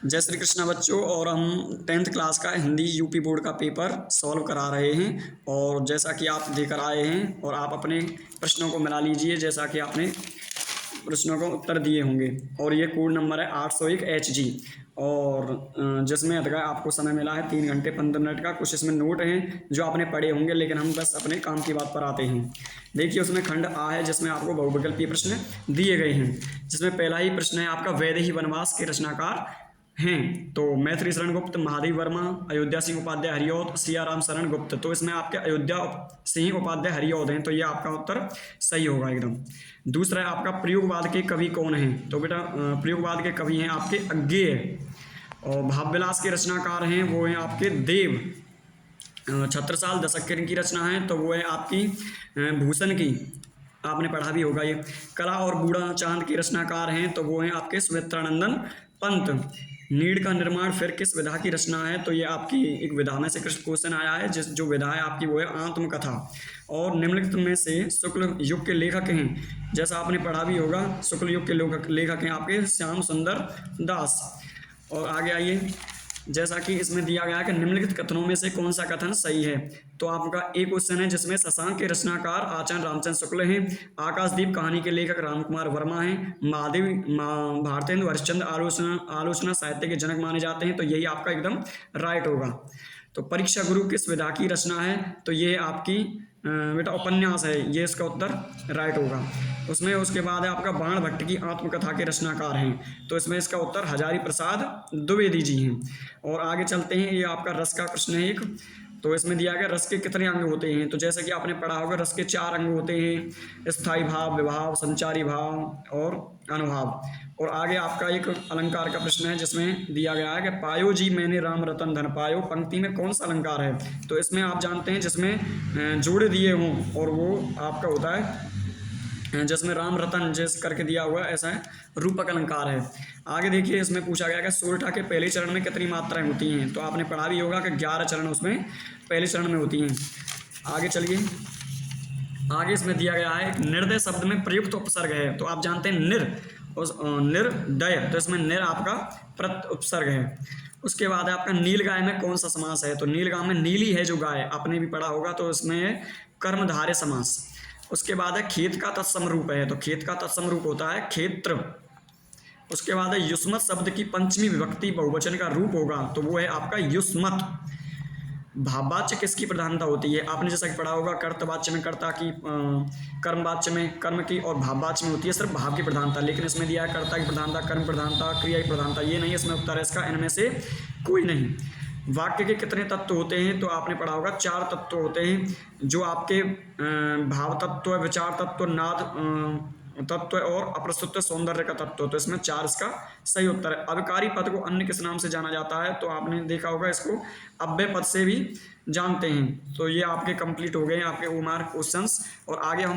जय श्री कृष्णा बच्चों। और हम 10th क्लास का हिंदी यूपी बोर्ड का पेपर सॉल्व करा रहे हैं। और जैसा कि आप देकर आए हैं और आप अपने प्रश्नों को मिला लीजिए जैसा कि आपने प्रश्नों को उत्तर दिए होंगे। और ये कोड नंबर है 801 HG। और जिसमें आपको समय मिला है 3 घंटे 15 मिनट का। कुछ इसमें नोट हैं जो आपने पढ़े होंगे, लेकिन हम बस अपने काम की बात पर आते हैं। देखिए उसमें खंड आ है जिसमें आपको बहुविकल्पीय प्रश्न दिए गए हैं, जिसमें पहला ही प्रश्न है आपका वैदेही वनवास के रचनाकार हैं। तो मैथिली शरण गुप्त, महादेव वर्मा, अयोध्या सिंह उपाध्याय हरिऔध, सियाराम शरण गुप्त। तो इसमें आपके अयोध्या सिंह उपाध्याय हरिऔध हैं, तो ये आपका उत्तर सही होगा एकदम। दूसरा है आपका प्रयोगवाद के कवि कौन हैं। तो बेटा प्रयोगवाद के कवि हैं आपके अज्ञेय। और भावविलास के रचनाकार हैं वो हैं आपके देव। छत्रसाल दशक की इनकी रचना है, तो वो है आपकी भूषण की, आपने पढ़ा भी होगा ये। कला और बूढ़ा चांद के रचनाकार हैं, तो वो हैं आपके सुमित्रानंदन पंत। नीड़ का निर्माण फिर किस विधा की रचना है। तो ये आपकी एक विधा में से क्वेश्चन आया है, जिस जो विधा है आपकी वो है आत्मकथा। और निम्नलिखित में से शुक्ल युग के लेखक हैं, जैसा आपने पढ़ा भी होगा, शुक्ल युग के लेखक हैं आपके श्याम सुंदर दास। और आगे आइए, जैसा कि इसमें दिया गया है कि निम्नलिखित कथनों में से कौन सा कथन सही है। तो आपका एक क्वेश्चन है जिसमें शशांक के रचनाकार आचार्य रामचंद्र शुक्ल हैं, आकाशदीप कहानी के लेखक रामकुमार वर्मा हैं, महादेव भारतेंदु हरिश्चंद्र आलोचना साहित्य के जनक माने जाते हैं। तो यही आपका एकदम राइट होगा। तो परीक्षा गुरु किस विधा की रचना है। तो ये आपकी बेटा उपन्यास है, ये इसका उत्तर राइट होगा। उसमें उसके बाद है आपका बाण भट्ट की आत्मकथा के रचनाकार हैं, तो इसमें इसका उत्तर हजारी प्रसाद द्विवेदी जी हैं। और आगे चलते हैं, ये आपका रस का प्रश्न है एक। तो इसमें दिया गया रस के कितने अंग होते हैं। तो जैसे कि आपने पढ़ा होगा रस के 4 अंग होते हैं, स्थायी भाव, विभाव, संचारी भाव और अनुभाव। और आगे आपका एक अलंकार का प्रश्न है जिसमें दिया गया है कि पायो जी मैंने राम रतन धन पायो, पंक्ति में कौन सा अलंकार है। तो इसमें आप जानते हैं जिसमें जोड़े दिए हों, और वो आपका होता है जिसमें राम रतन जैसे करके दिया हुआ ऐसा है, रूपक अलंकार है। आगे देखिए इसमें पूछा गया कि सोरठा के पहले चरण में कितनी मात्राएं होती हैं। तो आपने पढ़ा भी होगा कि 11 चरण उसमें पहले चरण में होती हैं। आगे चलिए, आगे इसमें दिया गया है एक निर्दय शब्द में प्रयुक्त उपसर्ग है। तो आप जानते हैं निर्दय, तो इसमें निर आपका प्रत उपसर्ग है। उसके बाद है आपका नील गाय में कौन सा समास है। तो नील गाय में नीली है जो गाय, आपने भी पढ़ा होगा, तो इसमें कर्मधारय समास। उसके बाद है खेत का तत्सम रूप है, तो खेत का तत्सम रूप होता है क्षेत्र। उसके बाद है युष्मत शब्द की पंचमी विभक्ति बहुवचन का रूप होगा, तो वो है आपका युष्मत। भाववाच्य किसकी प्रधानता होती है। आपने जैसा कि पढ़ा होगा कर्तवाच्य में कर्ता की, कर्मवाच्य में कर्म की, और भाववाच्य में होती है सिर्फ भाव की प्रधानता। लेकिन इसमें दिया है कर्ता की प्रधानता, कर्म प्रधानता, क्रिया की प्रधानता, ये नहीं, इसमें उत्तर है इसका इनमें से कोई नहीं। वाक्य के कितने तत्व होते हैं। तो आपने पढ़ा होगा 4 तत्व होते हैं, जो आपके भाव तत्व, विचार तत्व, नाद तत्व और अप्रस्तुत सौंदर्य का तत्व। तो इसमें 4 इसका सही उत्तर है। अविकारी पद को अन्य किस नाम से जाना जाता है। तो आपने देखा होगा इसको अव्यय पद से भी जानते हैं। तो ये आपके कंप्लीट हो गए हैं आपके ओमार क्वेश्चंस। और आगे हम